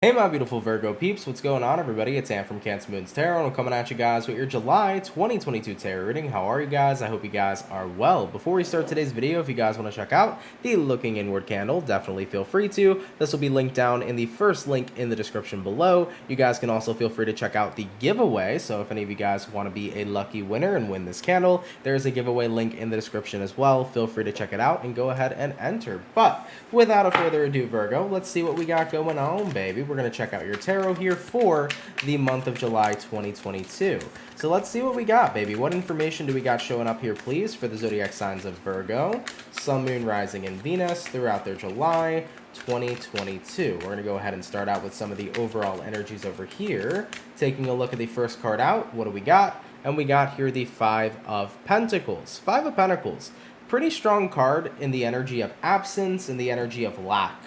Hey my beautiful Virgo peeps, what's going on everybody? It's Am from CancerMoonsTarot and I'm coming at you guys with your July 2022 tarot reading. How are you guys? I hope you guys are well. Before we start today's video, if you guys want to check out the Looking Inward candle, definitely feel free to. This will be linked down in the first link in the description below. You guys can also feel free to check out the giveaway, so if any of you guys want to be a lucky winner and win this candle, there is a giveaway link in the description as well. Feel free to check it out and go ahead and enter. But without a further ado, Virgo, let's see what we got going on, baby. We're going to check out your tarot here for the month of July 2022. So let's see what we got, baby. What information do we got showing up here, please, for the zodiac signs of Virgo, Sun, Moon, Rising, and Venus throughout their July 2022. We're going to go ahead and start out with some of the overall energies over here. Taking a look at the first card out, what do we got? And we got here the Five of Pentacles. Five of Pentacles. Pretty strong card in the energy of absence and the energy of lack.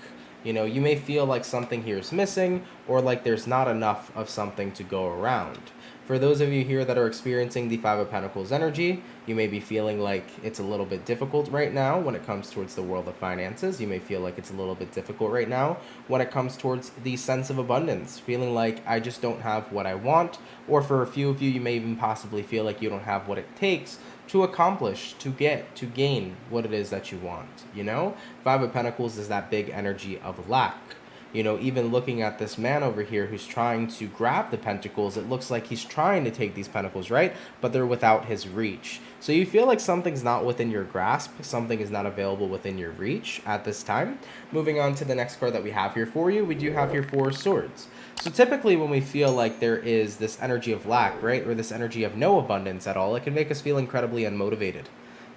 You know, you may feel like something here is missing or like there's not enough of something to go around. For those of you here that are experiencing the Five of Pentacles energy, you may be feeling like it's a little bit difficult right now when it comes towards the world of finances. You may feel like it's a little bit difficult right now when it comes towards the sense of abundance, feeling like I just don't have what I want. Or for a few of you, you may even possibly feel like you don't have what it takes to accomplish, to gain what it is that you want, you know? Five of Pentacles is that big energy of lack. You know, even looking at this man over here who's trying to grab the pentacles, it looks like he's trying to take these pentacles, right? But they're without his reach. So you feel like something's not within your grasp, something is not available within your reach at this time. Moving on to the next card that we have here for you, we do have here Four of Swords. So typically when we feel like there is this energy of lack, right, or this energy of no abundance at all, it can make us feel incredibly unmotivated.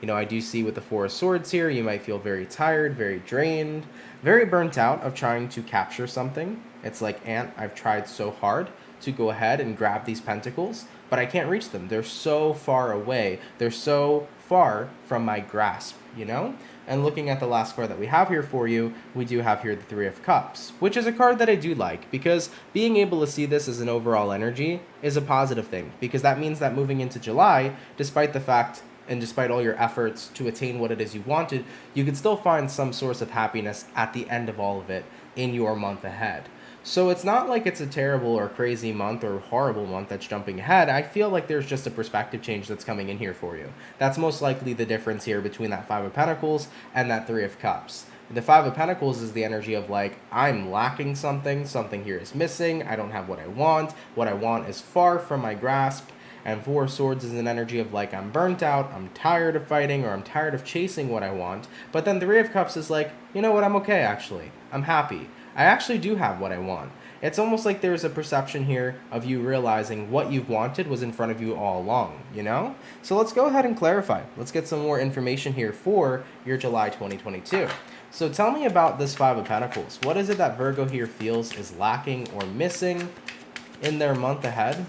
You know, I do see with the Four of Swords here, you might feel very tired, very drained, very burnt out of trying to capture something. It's like, Aunt, I've tried so hard to go ahead and grab these pentacles, but I can't reach them. They're so far away. They're so far from my grasp, you know? And looking at the last card that we have here for you, we do have here the Three of Cups, which is a card that I do like because being able to see this as an overall energy is a positive thing because that means that moving into July, despite the fact and despite all your efforts to attain what it is you wanted, you could still find some source of happiness at the end of all of it in your month ahead. So it's not like it's a terrible or crazy month or horrible month that's jumping ahead. I feel like there's just a perspective change that's coming in here for you. That's most likely the difference here between that Five of Pentacles and that Three of Cups. The Five of Pentacles is the energy of like, I'm lacking something, something here is missing, I don't have what I want is far from my grasp. And Four of Swords is an energy of like, I'm burnt out, I'm tired of fighting, or I'm tired of chasing what I want. But then Three of Cups is like, you know what, I'm okay actually. I'm happy. I actually do have what I want. It's almost like there's a perception here of you realizing what you've wanted was in front of you all along, you know? So let's go ahead and clarify. Let's get some more information here for your July 2022. So tell me about this Five of Pentacles. What is it that Virgo here feels is lacking or missing in their month ahead?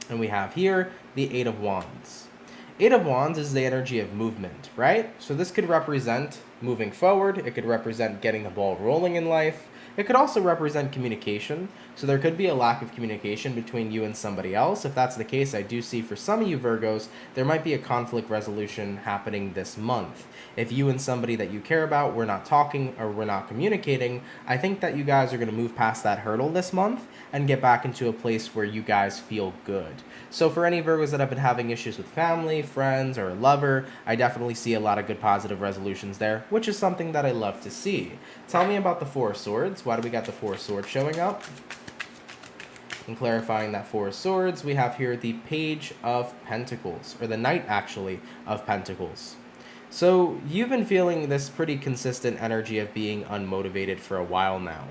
And we have here the Eight of Wands. Eight of Wands is the energy of movement, right? So this could represent moving forward. It could represent getting the ball rolling in life. It could also represent communication. So there could be a lack of communication between you and somebody else. If that's the case, I do see for some of you Virgos, there might be a conflict resolution happening this month. If you and somebody that you care about, we're not talking or we're not communicating, I think that you guys are going to move past that hurdle this month and get back into a place where you guys feel good. So for any Virgos that have been having issues with family, friends, or a lover, I definitely see a lot of good positive resolutions there, which is something that I love to see. Tell me about the Four of Swords. Why do we got the Four of Swords showing up? And clarifying that Four of Swords, we have here the Page of Pentacles, or the Knight actually of Pentacles. So you've been feeling this pretty consistent energy of being unmotivated for a while now.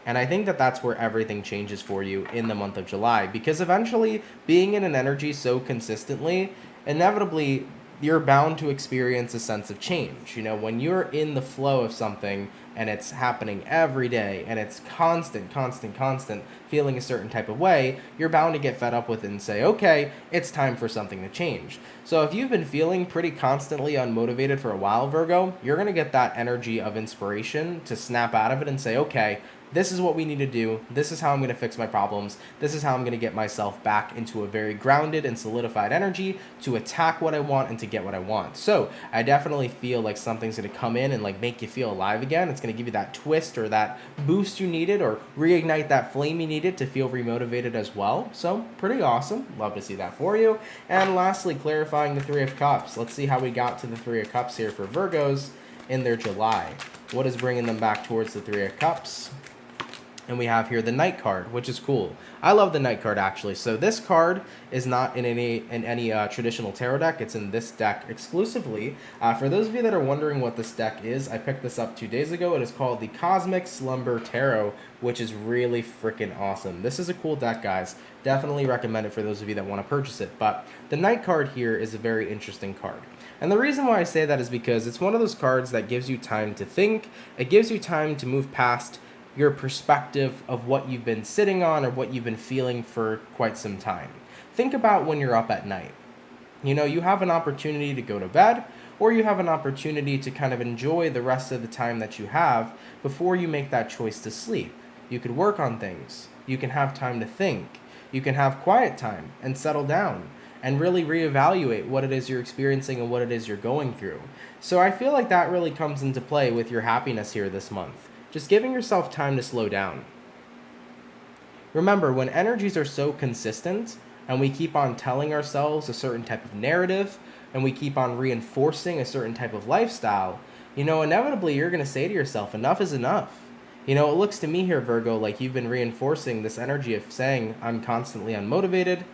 And I think that that's where everything changes for you in the month of July, because eventually being in an energy so consistently, inevitably you're bound to experience a sense of change. You know, when you're in the flow of something and it's happening every day and it's constant, feeling a certain type of way, you're bound to get fed up with it and say, okay, it's time for something to change. So if you've been feeling pretty constantly unmotivated for a while, Virgo, you're going to get that energy of inspiration to snap out of it and say, okay, this is what we need to do. This is how I'm going to fix my problems. This is how I'm going to get myself back into a very grounded and solidified energy to attack what I want and to get what I want. So I definitely feel like something's going to come in and like make you feel alive again. It's going to give you that twist or that boost you needed, or reignite that flame you needed to feel remotivated as well. So pretty awesome. Love to see that for you. And lastly, clarifying the Three of Cups. Let's see how we got to the Three of Cups here for Virgos in their July. What is bringing them back towards the Three of Cups? And we have here the Knight card, which is cool. I love the Knight card, actually. So this card is not in any traditional tarot deck. It's in this deck exclusively. For those of you that are wondering what this deck is, I picked this up 2 days ago. It is called the Cosmic Slumber Tarot, which is really freaking awesome. This is a cool deck, guys. Definitely recommend it for those of you that want to purchase it. But the Knight card here is a very interesting card. And the reason why I say that is because it's one of those cards that gives you time to think. It gives you time to move past your perspective of what you've been sitting on or what you've been feeling for quite some time. Think about when you're up at night. You know, you have an opportunity to go to bed, or you have an opportunity to kind of enjoy the rest of the time that you have before you make that choice to sleep. You could work on things. You can have time to think. You can have quiet time and settle down and really reevaluate what it is you're experiencing and what it is you're going through. So I feel like that really comes into play with your happiness here this month. Just giving yourself time to slow down. Remember, when energies are so consistent and we keep on telling ourselves a certain type of narrative and we keep on reinforcing a certain type of lifestyle, you know, inevitably you're going to say to yourself, enough is enough. You know, it looks to me here, Virgo, like you've been reinforcing this energy of saying, I'm constantly unmotivated,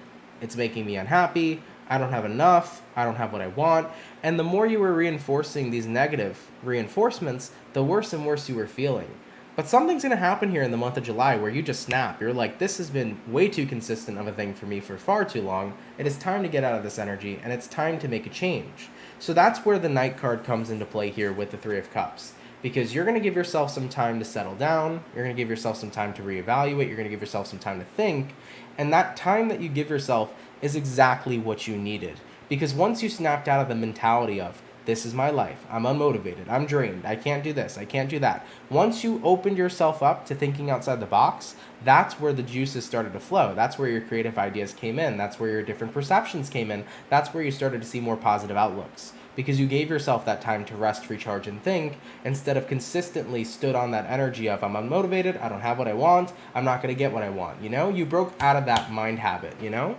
it's making me unhappy, I don't have enough, I don't have what I want. And the more you were reinforcing these negative reinforcements, the worse and worse you were feeling. But something's going to happen here in the month of July where you just snap. You're like, this has been way too consistent of a thing for me for far too long. It is time to get out of this energy, and it's time to make a change. So that's where the Knight card comes into play here with the Three of Cups. Because you're going to give yourself some time to settle down. You're going to give yourself some time to reevaluate. You're going to give yourself some time to think. And that time that you give yourself is exactly what you needed. Because once you snapped out of the mentality of, this is my life, I'm unmotivated, I'm drained, I can't do this, I can't do that. Once you opened yourself up to thinking outside the box, that's where the juices started to flow. That's where your creative ideas came in. That's where your different perceptions came in. That's where you started to see more positive outlooks. Because you gave yourself that time to rest, recharge, and think, instead of consistently stood on that energy of, I'm unmotivated, I don't have what I want, I'm not going to get what I want, you know? You broke out of that mind habit, you know?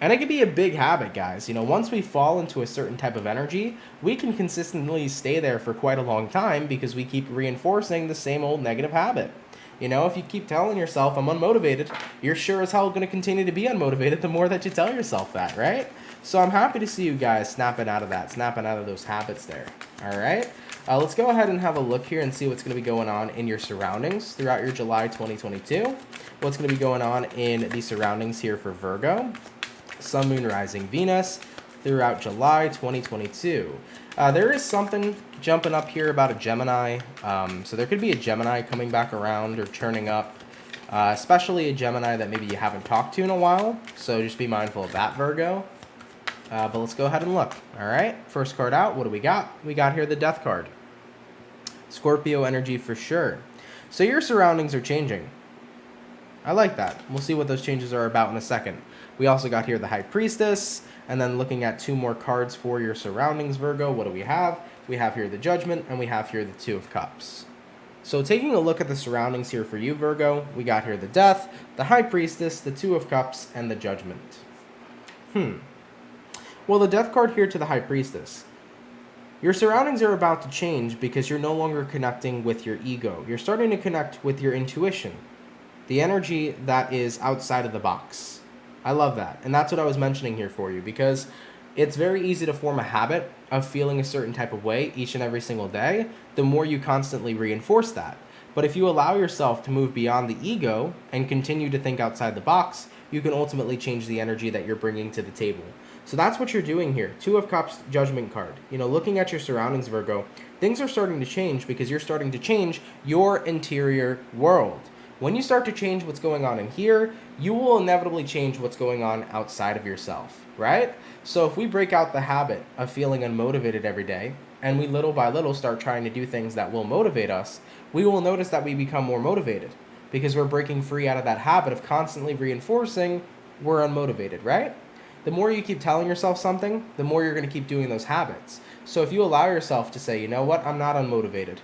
And it can be a big habit, guys. You know, once we fall into a certain type of energy, we can consistently stay there for quite a long time because we keep reinforcing the same old negative habit. You know, if you keep telling yourself, I'm unmotivated, you're sure as hell going to continue to be unmotivated the more that you tell yourself that, right? So I'm happy to see you guys snapping out of that, snapping out of those habits there. All right? Let's go ahead and have a look here and see what's going to be going on in your surroundings throughout your July 2022. What's going to be going on in the surroundings here for Virgo, Sun, Moon, Rising, Venus throughout July 2022. There is something jumping up here about a Gemini. So there could be a Gemini coming back around or churning up, especially a Gemini that maybe you haven't talked to in a while. So just be mindful of that, Virgo. But let's go ahead and look. All right, first card out. What do we got? We got here the Death card. Scorpio energy for sure. So your surroundings are changing. I like that. We'll see what those changes are about in a second. We also got here the High Priestess, and then looking at 2 more cards for your surroundings, Virgo. What do we have? We have here the Judgment, and we have here the Two of Cups. So taking a look at the surroundings here for you, Virgo, we got here the Death, the High Priestess, the Two of Cups, and the Judgment. Well, the Death card here to the High Priestess. Your surroundings are about to change because you're no longer connecting with your ego. You're starting to connect with your intuition, the energy that is outside of the box. I love that. And that's what I was mentioning here for you, because it's very easy to form a habit of feeling a certain type of way each and every single day, the more you constantly reinforce that. But if you allow yourself to move beyond the ego and continue to think outside the box, you can ultimately change the energy that you're bringing to the table. So that's what you're doing here. Two of Cups, Judgment card. You know, looking at your surroundings, Virgo, things are starting to change because you're starting to change your interior world. When you start to change what's going on in here, you will inevitably change what's going on outside of yourself, right? So if we break out the habit of feeling unmotivated every day, and we little by little start trying to do things that will motivate us, we will notice that we become more motivated. because we're breaking free out of that habit of constantly reinforcing we're unmotivated, right? The more you keep telling yourself something, the more you're going to keep doing those habits. So if you allow yourself to say, you know what, I'm not unmotivated.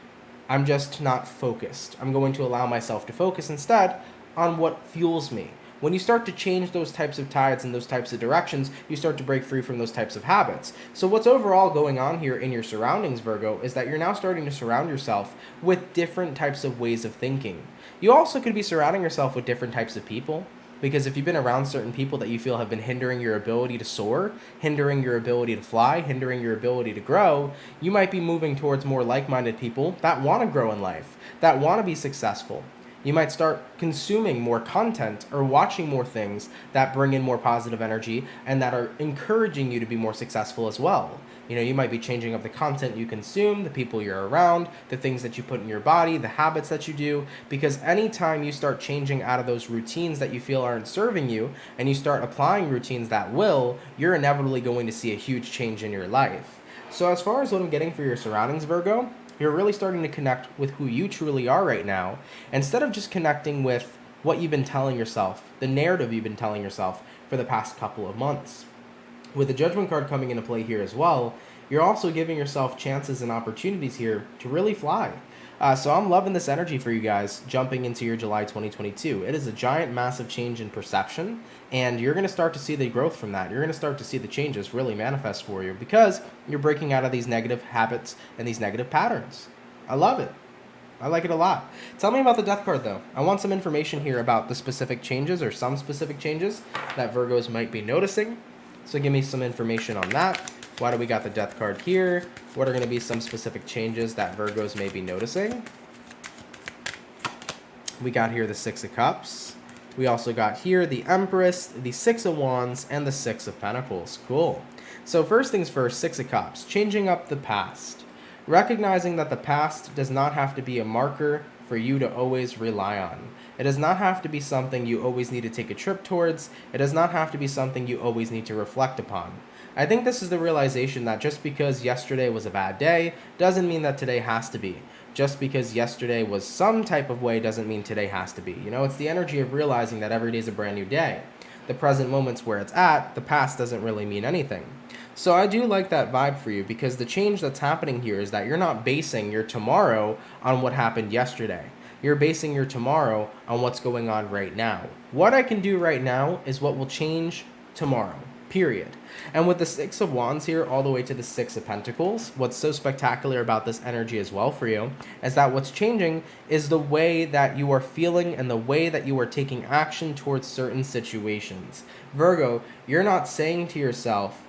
I'm just not focused. I'm going to allow myself to focus instead on what fuels me. When you start to change those types of tides and those types of directions, you start to break free from those types of habits. So what's overall going on here in your surroundings, Virgo, is that you're now starting to surround yourself with different types of ways of thinking. You also could be surrounding yourself with different types of people. Because if you've been around certain people that you feel have been hindering your ability to soar, hindering your ability to fly, hindering your ability to grow, you might be moving towards more like-minded people that want to grow in life, that want to be successful. You might start consuming more content or watching more things that bring in more positive energy and that are encouraging you to be more successful as well. You know, you might be changing up the content you consume, the people you're around, the things that you put in your body, the habits that you do, because anytime you start changing out of those routines that you feel aren't serving you and you start applying routines that will, you're inevitably going to see a huge change in your life. So as far as what I'm getting for your surroundings, Virgo, you're really starting to connect with who you truly are right now, instead of just connecting with what you've been telling yourself, the narrative you've been telling yourself for the past couple of months. With the Judgment card coming into play here as well, you're also giving yourself chances and opportunities here to really fly. So I'm loving this energy for you guys jumping into your July 2022. It is a giant, massive change in perception, and you're going to start to see the growth from that. You're going to start to see the changes really manifest for you because you're breaking out of these negative habits and these negative patterns. I love it. I like it a lot. Tell me about the Death card, though. I want some information here about the specific changes or some specific changes that Virgos might be noticing. So give me some information on that. Why do we got the Death card here? What are going to be some specific changes that Virgos may be noticing? We got here the Six of Cups. We also got here the Empress, the Six of Wands, and the Six of Pentacles. Cool. So first things first, Six of Cups, changing up the past. Recognizing that the past does not have to be a marker for you to always rely on. It does not have to be something you always need to take a trip towards. It does not have to be something you always need to reflect upon. I think this is the realization that just because yesterday was a bad day doesn't mean that today has to be. Just because yesterday was some type of way doesn't mean today has to be. You know, it's the energy of realizing that every day is a brand new day. The present moment's where it's at, the past doesn't really mean anything. So I do like that vibe for you because the change that's happening here is that you're not basing your tomorrow on what happened yesterday. You're basing your tomorrow on what's going on right now. What I can do right now is what will change tomorrow, period. And with the Six of Wands here all the way to the Six of Pentacles, what's so spectacular about this energy as well for you is that what's changing is the way that you are feeling and the way that you are taking action towards certain situations. Virgo, you're not saying to yourself,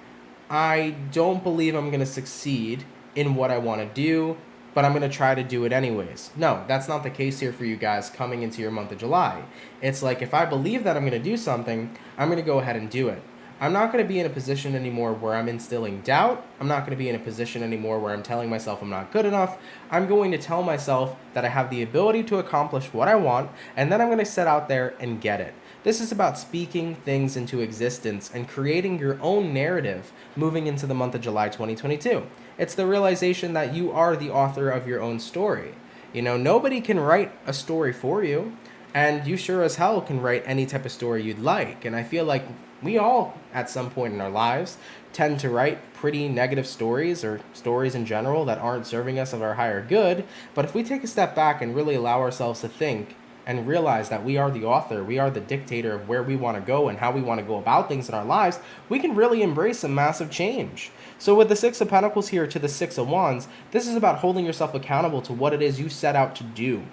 I don't believe I'm going to succeed in what I want to do, but I'm going to try to do it anyways. No, that's not the case here for you guys coming into your month of July. It's like, if I believe that I'm going to do something, I'm going to go ahead and do it. I'm not going to be in a position anymore where I'm instilling doubt. I'm not going to be in a position anymore where I'm telling myself I'm not good enough. I'm going to tell myself that I have the ability to accomplish what I want, and then I'm going to set out there and get it. This is about speaking things into existence and creating your own narrative moving into the month of July 2022. It's the realization that you are the author of your own story. You know, nobody can write a story for you, and you sure as hell can write any type of story you'd like. And I feel like we all, at some point in our lives, tend to write pretty negative stories or stories in general that aren't serving us of our higher good. But if we take a step back and really allow ourselves to think and realize that we are the author, we are the dictator of where we want to go and how we want to go about things in our lives, we can really embrace some massive change. So with the Six of Pentacles here to the Six of Wands, this is about holding yourself accountable to what it is you set out to do.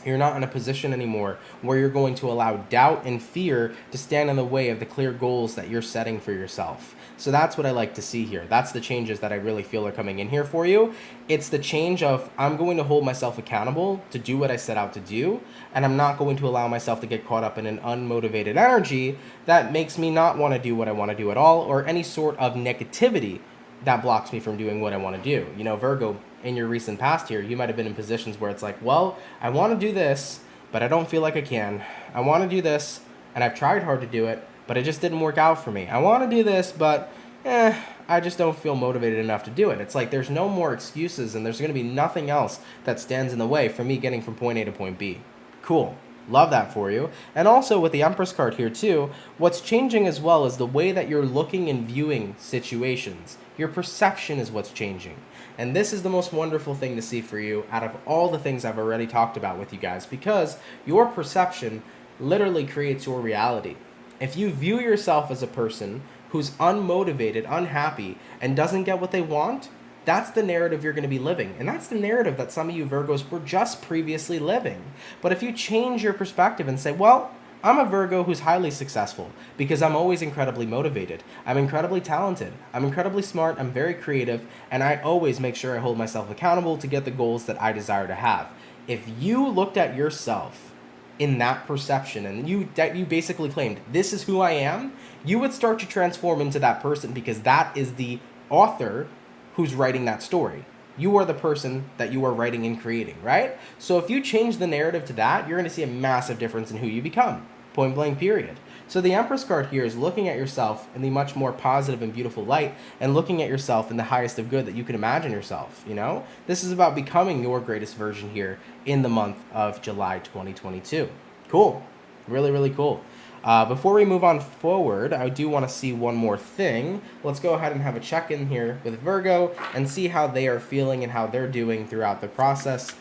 You're not in a position anymore where you're going to allow doubt and fear to stand in the way of the clear goals that you're setting for yourself. So that's what I like to see here. That's the changes that I really feel are coming in here for you. It's the change of, I'm going to hold myself accountable to do what I set out to do, and I'm not going to allow myself to get caught up in an unmotivated energy that makes me not want to do what I want to do at all, or any sort of negativity that blocks me from doing what I want to do. You know, Virgo, in your recent past here, you might have been in positions where it's like, well, I want to do this, but I don't feel like I can. I want to do this, and I've tried hard to do it, but it just didn't work out for me. I want to do this, but I just don't feel motivated enough to do it. It's like there's no more excuses, and there's going to be nothing else that stands in the way for me getting from point A to point B. Cool. Love that for you. And also with the Empress card here too, what's changing as well is the way that you're looking and viewing situations. Your perception is what's changing. And this is the most wonderful thing to see for you out of all the things I've already talked about with you guys, because your perception literally creates your reality. If you view yourself as a person who's unmotivated, unhappy, and doesn't get what they want, that's the narrative you're going to be living. And that's the narrative that some of you Virgos were just previously living. But if you change your perspective and say, well, I'm a Virgo who's highly successful because I'm always incredibly motivated. I'm incredibly talented. I'm incredibly smart. I'm very creative. And I always make sure I hold myself accountable to get the goals that I desire to have. If you looked at yourself in that perception and you basically claimed, this is who I am, you would start to transform into that person, because that is the author who's writing that story. You are the person that you are writing and creating, right? So if you change the narrative to that, you're going to see a massive difference in who you become. Point blank, period. So the Empress card here is looking at yourself in the much more positive and beautiful light, and looking at yourself in the highest of good that you can imagine yourself, you know? This is about becoming your greatest version here in the month of July 2022. Cool. Really, really cool. Before we move on forward, I do want to see one more thing. Let's go ahead and have a check-in here with Virgo and see how they are feeling and how they're doing throughout the process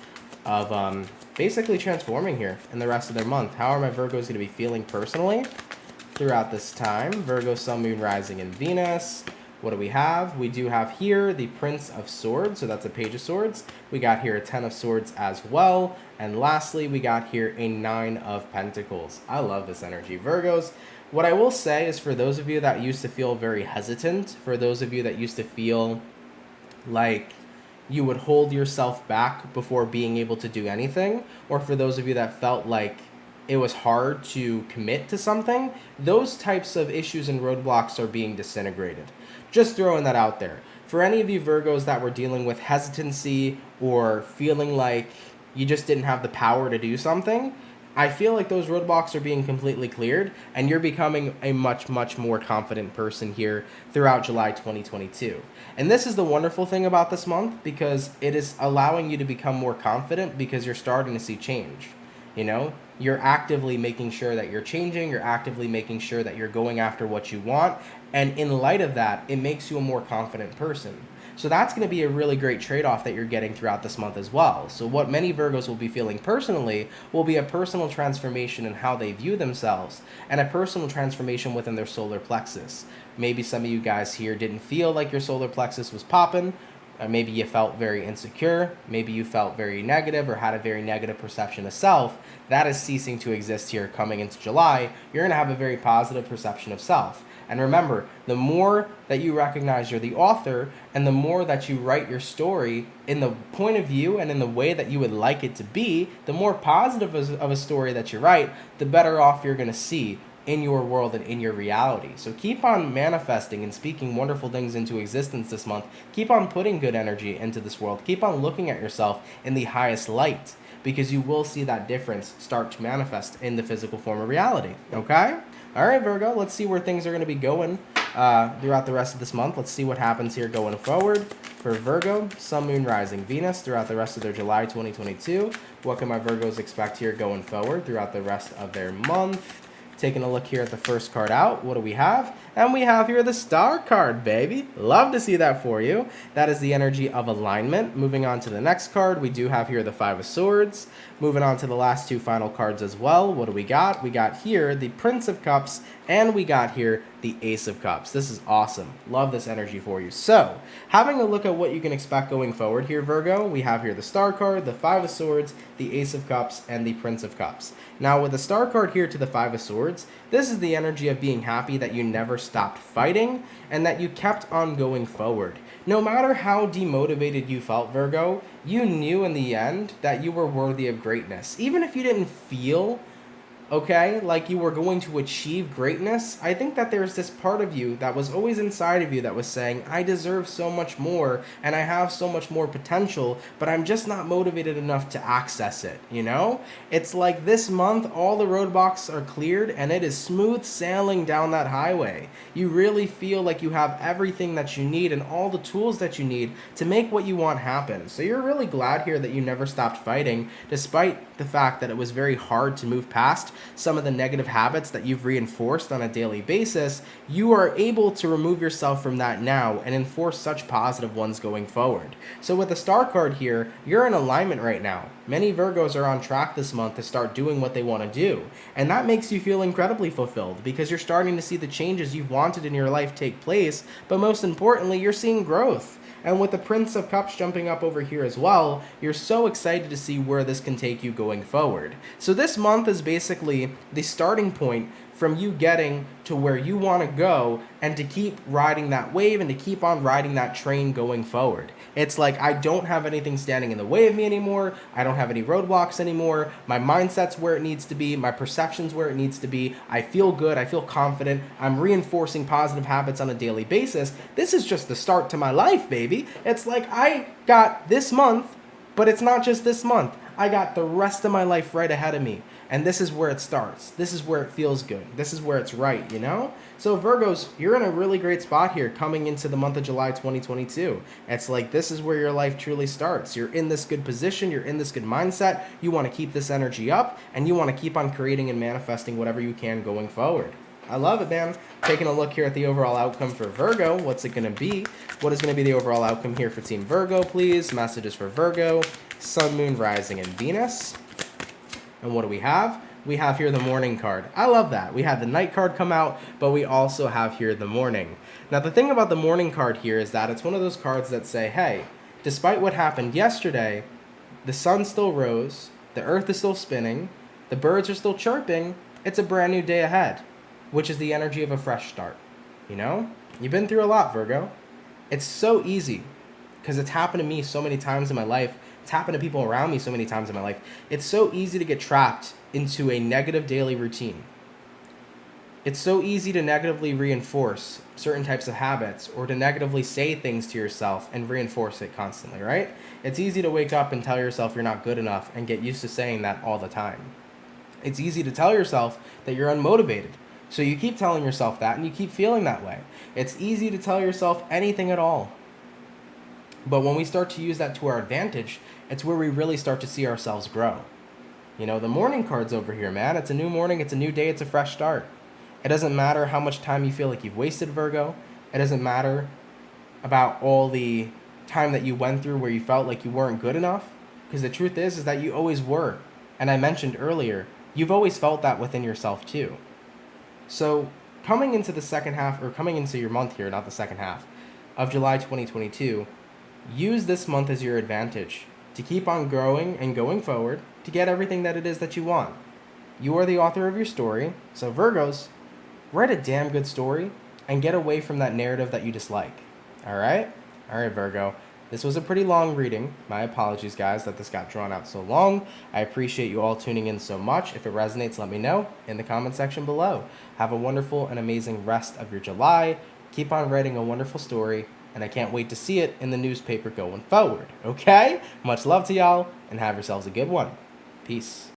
of basically transforming here in the rest of their month. How are my Virgos going to be feeling personally throughout this time? Virgo, Sun, Moon, Rising, and Venus. What do we have? We do have here the Prince of Swords, so that's a Page of Swords. We got here a Ten of Swords as well. And lastly, we got here a Nine of Pentacles. I love this energy, Virgos. What I will say is, for those of you that used to feel very hesitant, for those of you that used to feel like you would hold yourself back before being able to do anything, or for those of you that felt like it was hard to commit to something, those types of issues and roadblocks are being disintegrated. Just throwing that out there. For any of you Virgos that were dealing with hesitancy or feeling like you just didn't have the power to do something, I feel like those roadblocks are being completely cleared, and you're becoming a much, much more confident person here throughout July 2022. And this is the wonderful thing about this month, because it is allowing you to become more confident because you're starting to see change. You know, you're actively making sure that you're changing, you're actively making sure that you're going after what you want, and in light of that, it makes you a more confident person. So that's going to be a really great trade-off that you're getting throughout this month as well. So what many Virgos will be feeling personally will be a personal transformation in how they view themselves, and a personal transformation within their solar plexus. Maybe some of you guys here didn't feel like your solar plexus was popping. Maybe you felt very insecure, maybe you felt very negative or had a very negative perception of self. That is ceasing to exist here coming into July. You're going to have a very positive perception of self. And remember, the more that you recognize you're the author, and the more that you write your story in the point of view and in the way that you would like it to be, the more positive of a story that you write, the better off you're going to see in your world and in your reality. So keep on manifesting and speaking wonderful things into existence this month. Keep on putting good energy into this world. Keep on looking at yourself in the highest light, because you will see that difference start to manifest in the physical form of reality. Okay? All right, Virgo, let's see where things are going to be going throughout the rest of this month. Let's see what happens here going forward for Virgo, Sun, Moon, Rising, Venus throughout the rest of their July 2022. What can my Virgos expect here going forward throughout the rest of their month? Taking a look here at the first card out, what do we have? And we have here the Star card, baby. Love to see that for you. That is the energy of alignment. Moving on to the next card, we do have here the Five of Swords. Moving on to the last two final cards as well. What do we got? We got here the Prince of Cups, and we got here the Ace of Cups. This is awesome. Love this energy for you. So, having a look at what you can expect going forward here, Virgo, we have here the Star card, the Five of Swords, the Ace of Cups, and the Prince of Cups. Now, with the Star card here to the Five of Swords, this is the energy of being happy that you never stopped fighting and that you kept on going forward. No matter how demotivated you felt, Virgo, you knew in the end that you were worthy of greatness. Even if you didn't feel okay? Like you were going to achieve greatness. I think that there's this part of you that was always inside of you that was saying, I deserve so much more and I have so much more potential, but I'm just not motivated enough to access it, you know? It's like this month, all the roadblocks are cleared and it is smooth sailing down that highway. You really feel like you have everything that you need and all the tools that you need to make what you want happen. So you're really glad here that you never stopped fighting, despite the fact that it was very hard to move past some of the negative habits that you've reinforced on a daily basis. You are able to remove yourself from that now and enforce such positive ones going forward. So with the Star card here, you're in alignment right now. Many Virgos are on track this month to start doing what they want to do. And that makes you feel incredibly fulfilled because you're starting to see the changes you've wanted in your life take place, but most importantly, you're seeing growth. And with the Prince of Cups jumping up over here as well, you're so excited to see where this can take you going forward. So this month is basically the starting point from you getting to where you want to go and to keep riding that wave and to keep on riding that train going forward. It's like, I don't have anything standing in the way of me anymore. I don't have any roadblocks anymore. My mindset's where it needs to be. My perception's where it needs to be. I feel good. I feel confident. I'm reinforcing positive habits on a daily basis. This is just the start to my life, baby. It's like I got this month, but it's not just this month. I got the rest of my life right ahead of me. And this is where it starts. This is where it feels good. This is where it's right, you know? So Virgos, you're in a really great spot here coming into the month of July 2022. It's like this is where your life truly starts. You're in this good position. You're in this good mindset. You want to keep this energy up, and you want to keep on creating and manifesting whatever you can going forward. I love it, man. Taking a look here at the overall outcome for Virgo. What's it going to be? What is going to be the overall outcome here for Team Virgo, please? Messages for Virgo, Sun, Moon, Rising, and Venus. And what do we have? We have here the morning card. I love that. We had the night card come out, but we also have here the morning. Now, the thing about the morning card here is that it's one of those cards that say, hey, despite what happened yesterday, the sun still rose, the earth is still spinning, the birds are still chirping, it's a brand new day ahead, which is the energy of a fresh start. You know? You've been through a lot, Virgo. It's so easy because it's happened to me so many times in my life. It's happened to people around me so many times in my life. It's so easy to get trapped into a negative daily routine. It's so easy to negatively reinforce certain types of habits or to negatively say things to yourself and reinforce it constantly, right? It's easy to wake up and tell yourself you're not good enough and get used to saying that all the time. It's easy to tell yourself that you're unmotivated. So you keep telling yourself that and you keep feeling that way. It's easy to tell yourself anything at all. But when we start to use that to our advantage, it's where we really start to see ourselves grow. You know, the morning card's over here, man. It's a new morning, it's a new day, it's a fresh start. It doesn't matter how much time you feel like you've wasted, Virgo. It doesn't matter about all the time that you went through where you felt like you weren't good enough. Because the truth is that you always were. And I mentioned earlier, you've always felt that within yourself too. So coming into the second half, or coming into your month here, not the second half, of July 2022, use this month as your advantage to keep on growing and going forward to get everything that it is that you want. You are the author of your story, so Virgos, write a damn good story and get away from that narrative that you dislike. All right, Virgo. This was a pretty long reading. My apologies, guys, that this got drawn out so long. I appreciate you all tuning in so much. If it resonates, let me know in the comment section below. Have a wonderful and amazing rest of your July. Keep on writing a wonderful story, and I can't wait to see it in the newspaper going forward, okay? Much love to y'all, and have yourselves a good one. Peace.